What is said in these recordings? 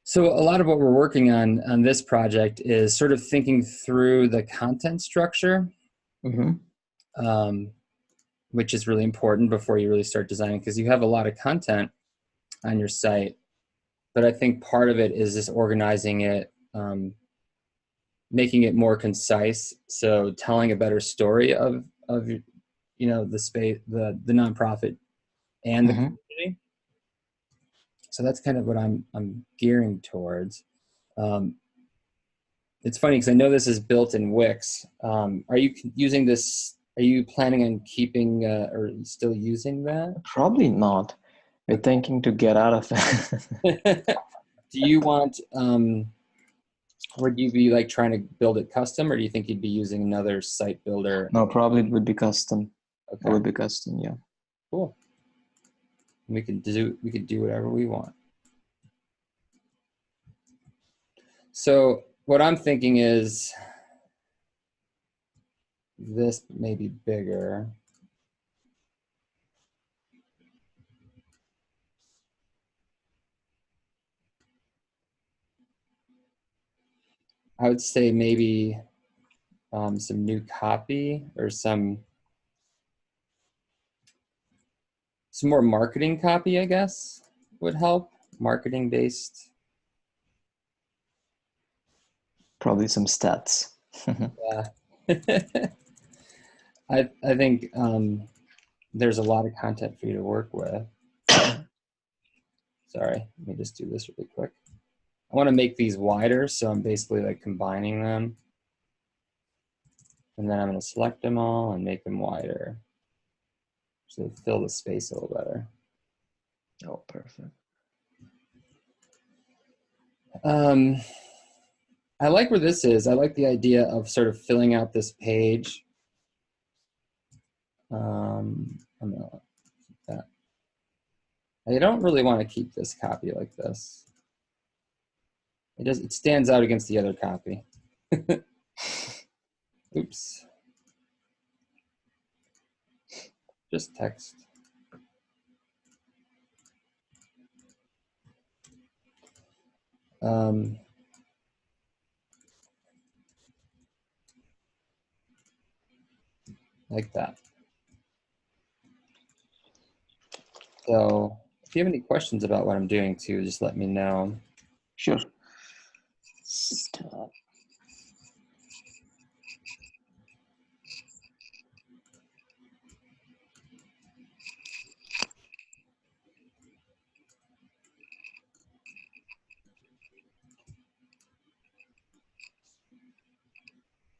So a lot of what we're working on this project is sort of thinking through the content structure, Mm-hmm. um, which is really important before you really start designing, because you have a lot of content on your site. But I think part of it is just organizing it, making it more concise. So telling a better story of the space, the nonprofit and the Mm-hmm. community. So that's kind of what I'm gearing towards. Um, it's funny because I know this is built in Wix. Are you using this? Are you planning on keeping or still using that? Probably not. We're thinking to get out of it. Do you want? Would you be like trying to build it custom, or do you think you'd be using another site builder? No, probably it would be custom. It Okay, would be custom, yeah. cool. We could do whatever we want. So what I'm thinking is this may be bigger. I would say maybe some new copy or some more marketing copy, I guess, would help. Marketing based. Probably some stats. Yeah. I think there's a lot of content for you to work with. Sorry, let me just do this really quick. I want to make these wider, so I'm basically like combining them. And then I'm going to select them all and make them wider. So they fill the space a little better. Oh, perfect. I like where this is. I like the idea of sort of filling out this page. I'm gonna keep that. I don't really want to keep this copy like this. It stands out against the other copy. Oops. Just text. Like that. So if you have any questions about what I'm doing too, just let me know. Sure. Start.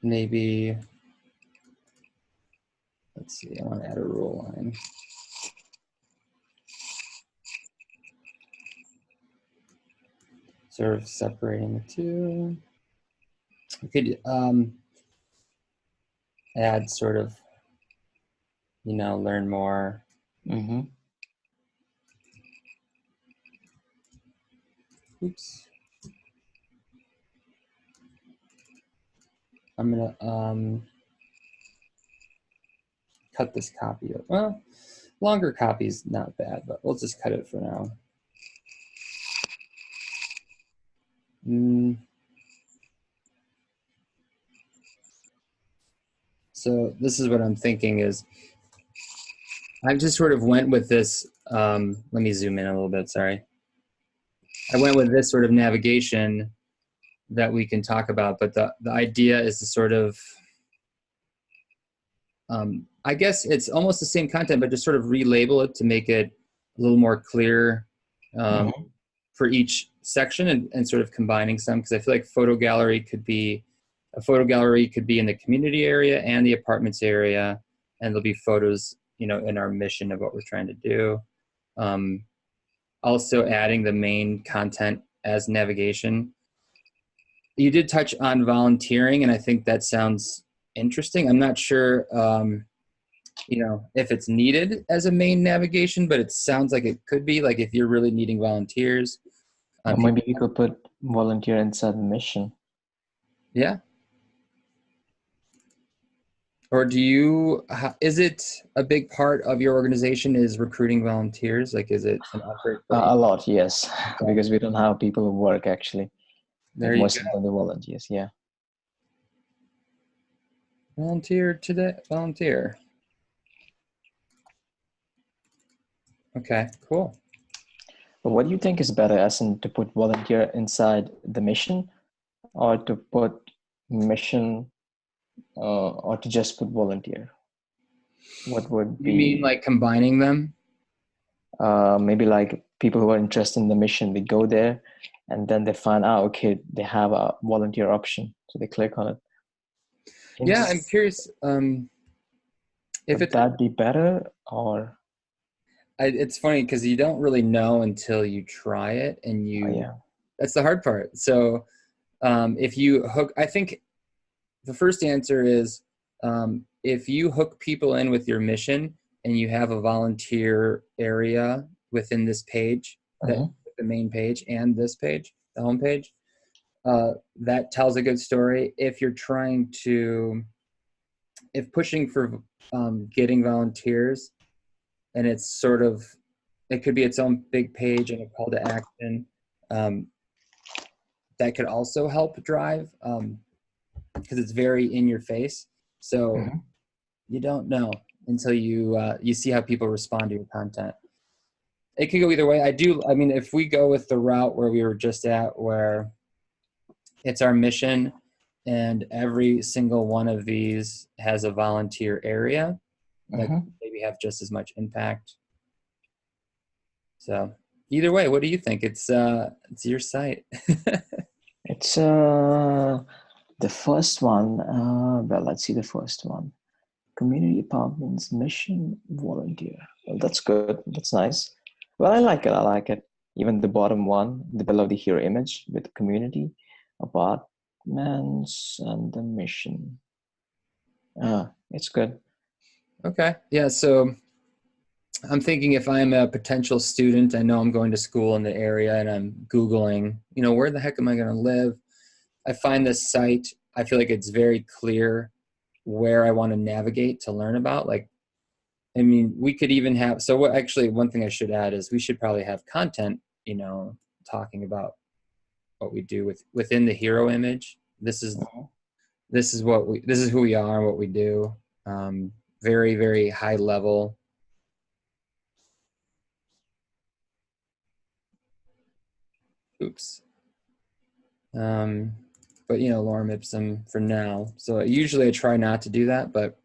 Maybe, let's see, I want to add a rule line. Sort of separating the two. We could add sort of, learn more. Mm-hmm. Oops. I'm gonna cut this copy. Well, longer copy is not bad, but we'll just cut it for now. So this is what I'm thinking is, I just sort of went with this, let me zoom in a little bit, sorry. I went with this sort of navigation that we can talk about, but the idea is to sort of, I guess it's almost the same content, but just sort of relabel it to make it a little more clear for each section and sort of combining some, because I feel like a photo gallery could be in the community area and the apartments area, and there'll be photos, in our mission of what we're trying to do. Also adding the main content as navigation. You did touch on volunteering, and I think that sounds interesting. I'm not sure, if it's needed as a main navigation, but it sounds like it could be, like if you're really needing volunteers. Or maybe you could put volunteer inside mission. Yeah. Or do you, is it a big part of your organization is recruiting volunteers? Like, is it an effort that you, A lot, yes, because we don't have people who work actually. there Like you most go. of them are volunteers. Yeah. Volunteer today, volunteer. Okay, cool. But what do you think is better, as in to put volunteer inside the mission, or to put mission, or to just put volunteer? What would You mean be like combining them? maybe like people who are interested in the mission, they go there and then they find out, okay, they have a volunteer option. So they click on it. Yeah, I'm curious. If Would it's, that be better or? it's funny because you don't really know until you try it, and Oh, you, yeah. that's the hard part. So if you hook, I think the first answer is if you hook people in with your mission and you have a volunteer area within this page, that Mhm. the main page and this page, the home page, that tells a good story. If you're trying to, if pushing for getting volunteers, and it's sort of, it could be its own big page and a call to action, um, that could also help drive, because it's very in your face. So Mhm. you don't know until you see how people respond to your content. It could go either way. I mean, if we go with the route where we were just at, where it's our mission and every single one of these has a volunteer area, that Mhm. maybe have just as much impact. So either way, what do you think? It's your site. It's the first one. Well, let's see the first one. Community apartments, mission, volunteer. Well, that's good. That's nice. Well, I like it. I like it. Even the bottom one, the below the hero image with community apartments and the mission. It's good. Okay. Yeah. So I'm thinking if I'm a potential student, I know I'm going to school in the area and I'm Googling, where the heck am I going to live? I find this site, I feel like it's very clear where I want to navigate to learn about. Like, I mean, we could even have, so what, actually, one thing I should add is we should probably have content, talking about what we do within the hero image. Mhm. This is this is who we are and what we do. Very, very high level. Oops. Um, but lorem ipsum for now. So usually I try not to do that, but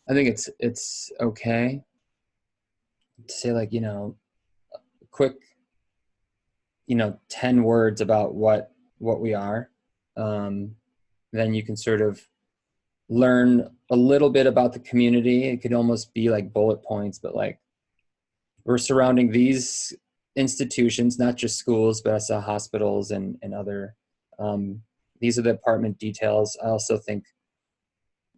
I think it's okay to say, like, quick, 10 words about what we are. Then you can sort of learn a little bit about the community. It could almost be like bullet points, but like, we're surrounding these institutions, not just schools, but also hospitals and other. These are the apartment details. I also think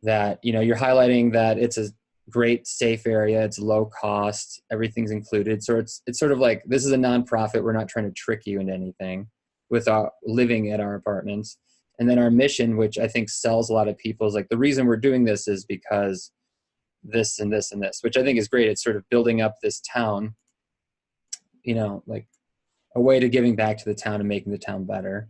that you're highlighting that it's a great safe area, it's low cost, everything's included. So it's sort of like, this is a nonprofit, we're not trying to trick you into anything with our living at our apartments. And then our mission, which I think sells a lot of people, is like, the reason we're doing this is because this and this and this, which I think is great. It's sort of building up this town, like a way to giving back to the town and making the town better.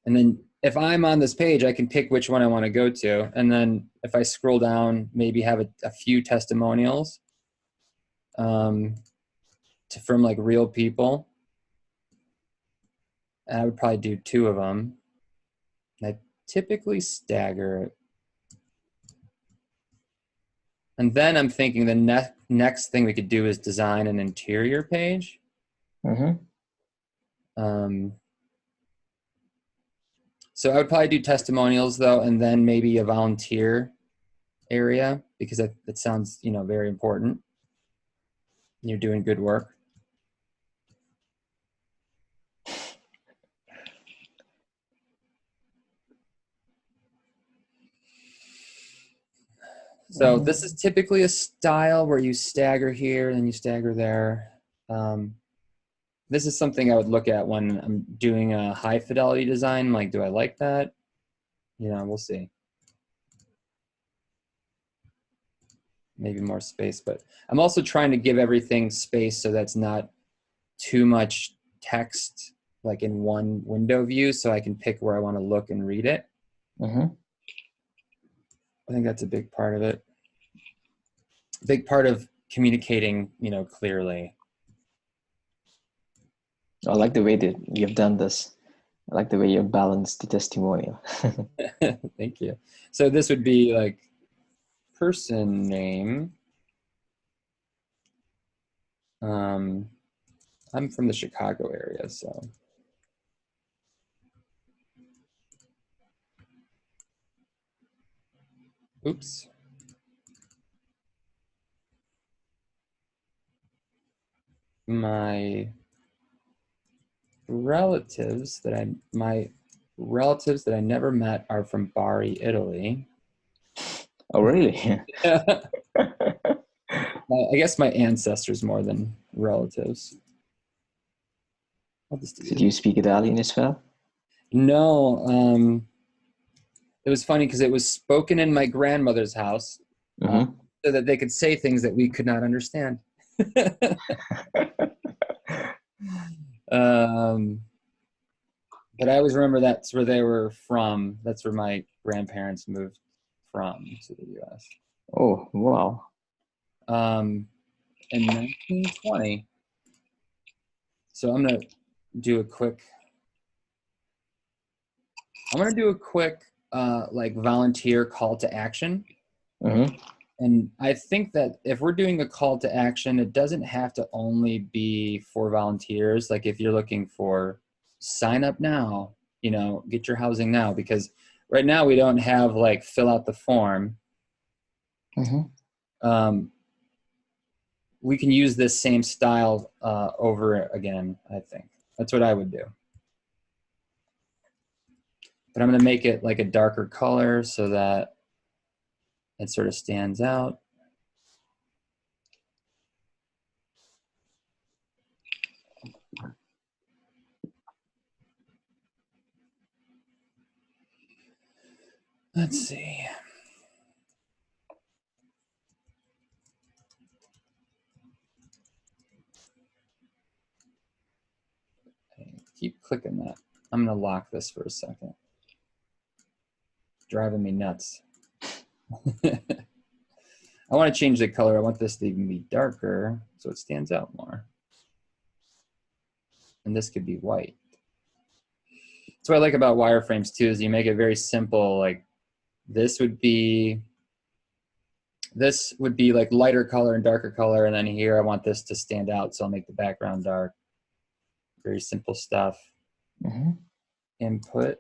And then if I'm on this page, I can pick which one I want to go to. And then if I scroll down, maybe have a few testimonials from like real people. And I would probably do 2 of them. And I typically stagger it. And then I'm thinking the next thing we could do is design an interior page. Mhm. Um, so I would probably do testimonials though, and then maybe a volunteer area, because that sounds, very important. You're doing good work. So this is typically a style where you stagger here and you stagger there. This is something I would look at when I'm doing a high fidelity design. Like, do I like that? We'll see. maybe more space, but I'm also trying to give everything space so that's not too much text like in one window view, so I can pick where I want to look and read it. Mm-hmm. I think that's a big part of it. A big part of communicating, clearly. I like the way that you've done this. I like the way you balanced the testimonial. Thank you. So this would be like person name. I'm from the Chicago area, so. Oops. My relatives that I never met are from Bari, Italy. Oh, really? I guess my ancestors more than relatives. I'll just do So do you speak Italian as well? No, it was funny because it was spoken in my grandmother's house, Mm-hmm. so that they could say things that we could not understand. But I always remember that's where they were from. That's where my grandparents moved from to the U.S. Oh, wow. In 1920. So I'm gonna do a quick. Like volunteer call to action. Mm-hmm. And I think that if we're doing a call to action, it doesn't have to only be for volunteers. Like if you're looking for sign up now, get your housing now, because right now we don't have like fill out the form. Mm-hmm. We can use this same style over again, I think. That's what I would do. But I'm going to make it like a darker color so that it sort of stands out. Let's see. Keep clicking that. I'm going to lock this for a second. Driving me nuts. I want to change the color. I want this to even be darker so it stands out more. And this could be white. That's what I like about wireframes too, is you make it very simple. Like this would be like lighter color and darker color, and then here I want this to stand out, so I'll make the background dark. Very simple stuff. Mm-hmm. Input.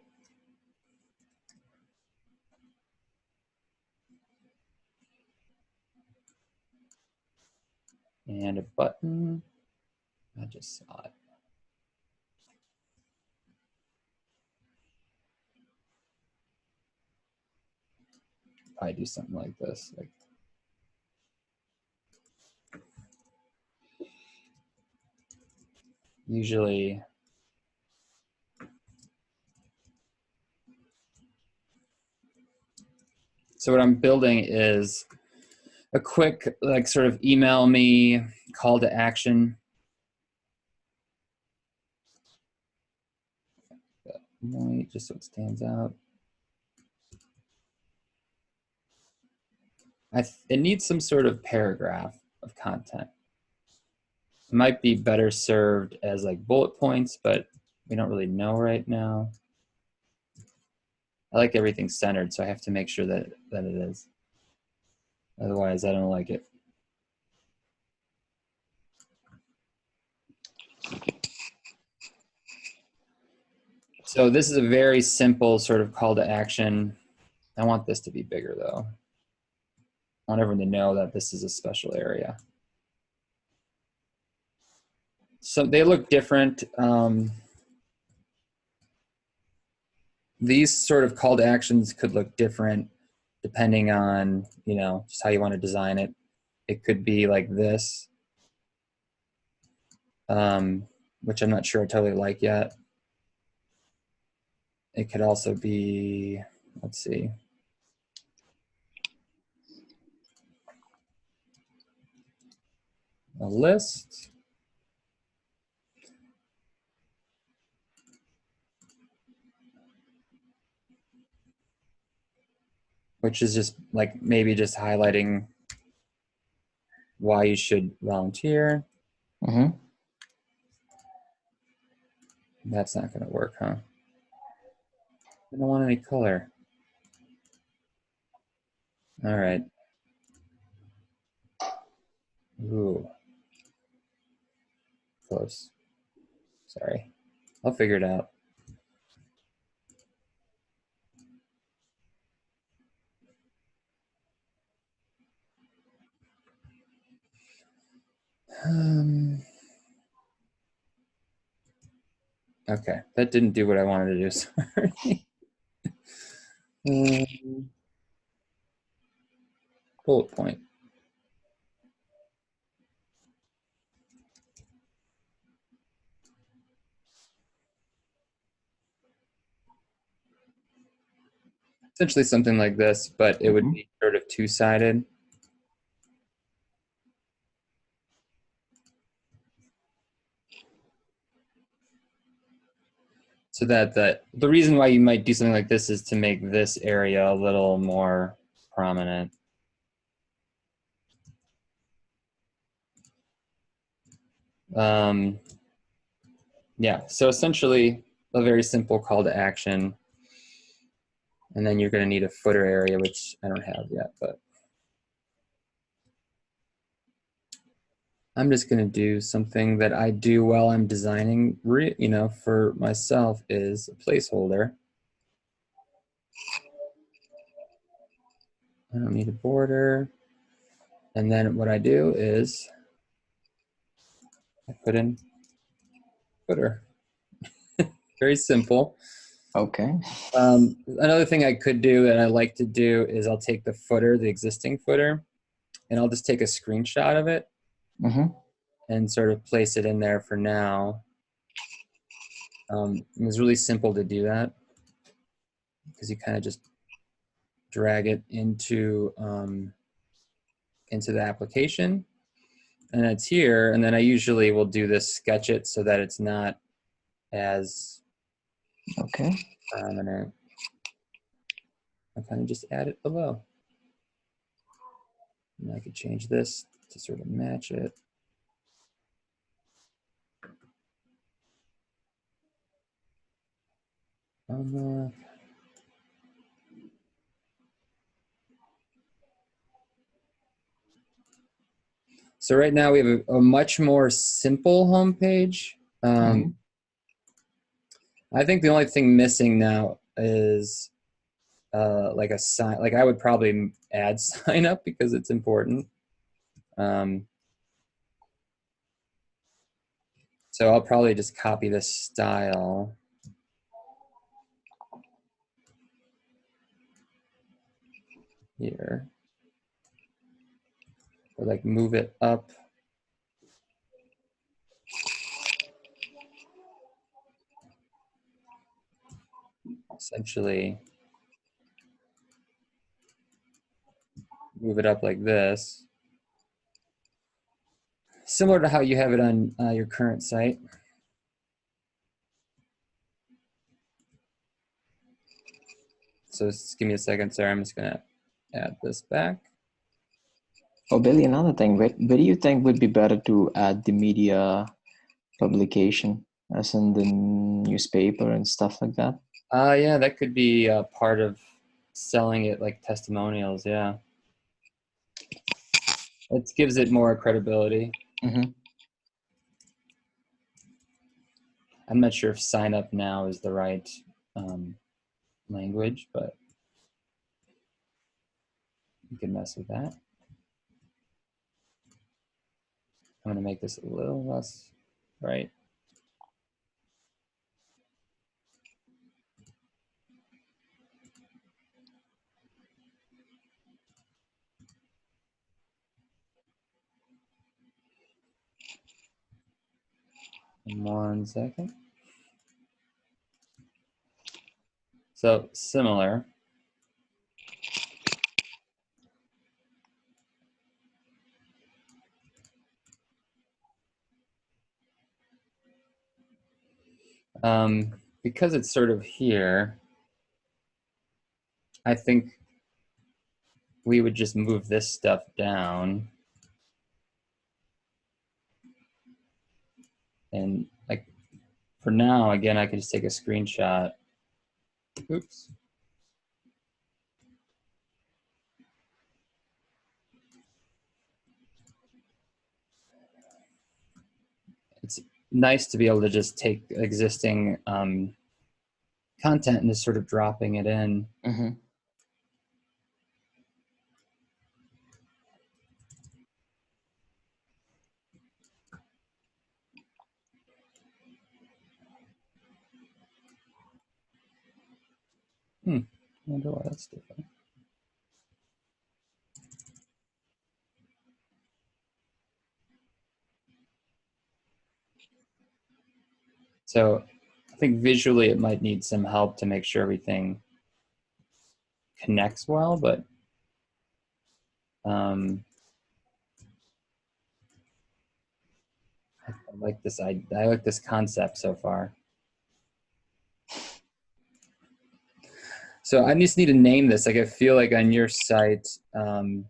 And a button. I just saw it. Probably do something like this. Like usually so what I'm building is a quick like sort of email me call to action. White, just so it stands out. It needs some sort of paragraph of content. It might be better served as like bullet points, but we don't really know right now. I like everything centered, so I have to make sure that it is. Otherwise, I don't like it. So this is a very simple sort of call to action. I want this to be bigger though. I want everyone to know that this is a special area. So they look different. These sort of call to actions could look different depending on, just how you want to design it. It could be like this, which I'm not sure I totally like yet. It could also be, let's see. a list. Which is just like maybe just highlighting why you should volunteer. Mm-hmm. That's not going to work, huh? I don't want any color. All right. Ooh. Close. Sorry. I'll figure it out. Okay, that didn't do what I wanted to do. Sorry. Bullet point. Essentially something like this, but it would be sort of two-sided. So that the reason why you might do something like this is to make this area a little more prominent. Yeah, so essentially a very simple call to action. And then you're going to need a footer area, which I don't have yet, but I'm just going to do something that I do while I'm designing, for myself is a placeholder. I don't need a border. And then what I do is I put in footer. Very simple. Okay. Another thing I could do that I like to do is I'll take the footer, the existing footer, and I'll just take a screenshot of it and sort of place it in there for now. It was really simple to do that because you kind of just drag it into the application, and it's here. And then I usually will do this, sketch it so that it's not as prominent. I kind of just add it below. And I could change this to sort of match it. So right now we have a much more simple homepage. I think the only thing missing now is like a sign. Like I would probably add sign up because it's important. So I'll probably just copy this style. Here. Or like move it up. Essentially move it up like this. Similar to how you have it on your current site. So just give me a second, sorry, I'm just gonna add this back. Oh, Billy, another thing, where do you think would be better to add the media publication, as in the newspaper and stuff like that? Yeah, that could be part of selling it, like testimonials, yeah. It gives it more credibility. I'm not sure if sign up now is the right language, but you can mess with that. I'm gonna make this a little less right. In 1 second. So similar. Because it's sort of here, I think we would just move this stuff down. And like for now, again, I could just take a screenshot. Oops. It's nice to be able to just take existing content and just sort of dropping it in. Mm-hmm. I wonder why that's different. So I think visually it might need some help to make sure everything connects well, but I like this. I like this concept so far. So I just need to name this. Like I feel like on your site, kind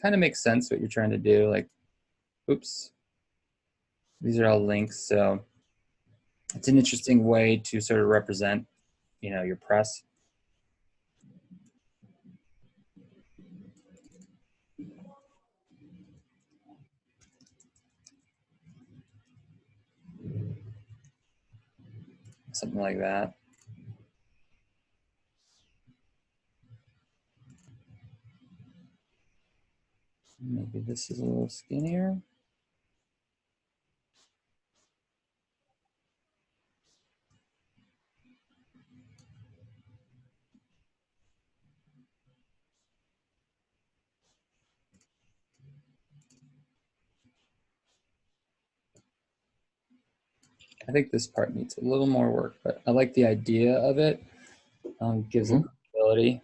of makes sense what you're trying to do. Like, oops, these are all links. So it's an interesting way to sort of represent, you know, your press. Something like that. Maybe this is a little skinnier. I think this part needs a little more work, but I like the idea of it. Gives it ability.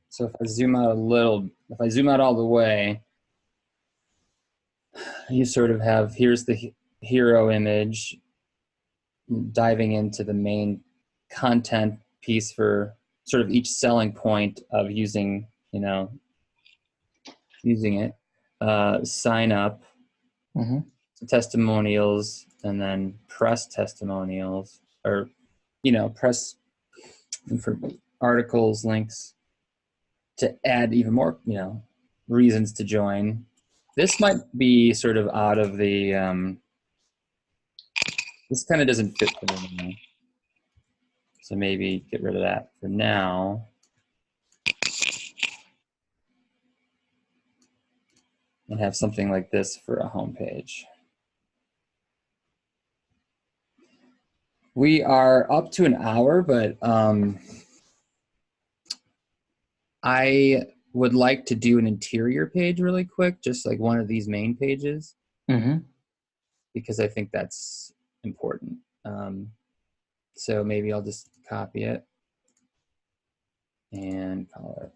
So if I zoom out a little, if I zoom out all the way, you sort of have, here's the hero image diving into the main content piece for sort of each selling point of using, you know, using it. Sign up, testimonials, and then press testimonials, or, you know, press for articles, links to add even more, you know, reasons to join. This might be sort of out of the, this kind of doesn't fit for me. So maybe get rid of that for now. And have something like this for a home page. We are up to an hour, but I would like to do an interior page really quick, just like one of these main pages, because I think that's important. So maybe I'll just copy it and call it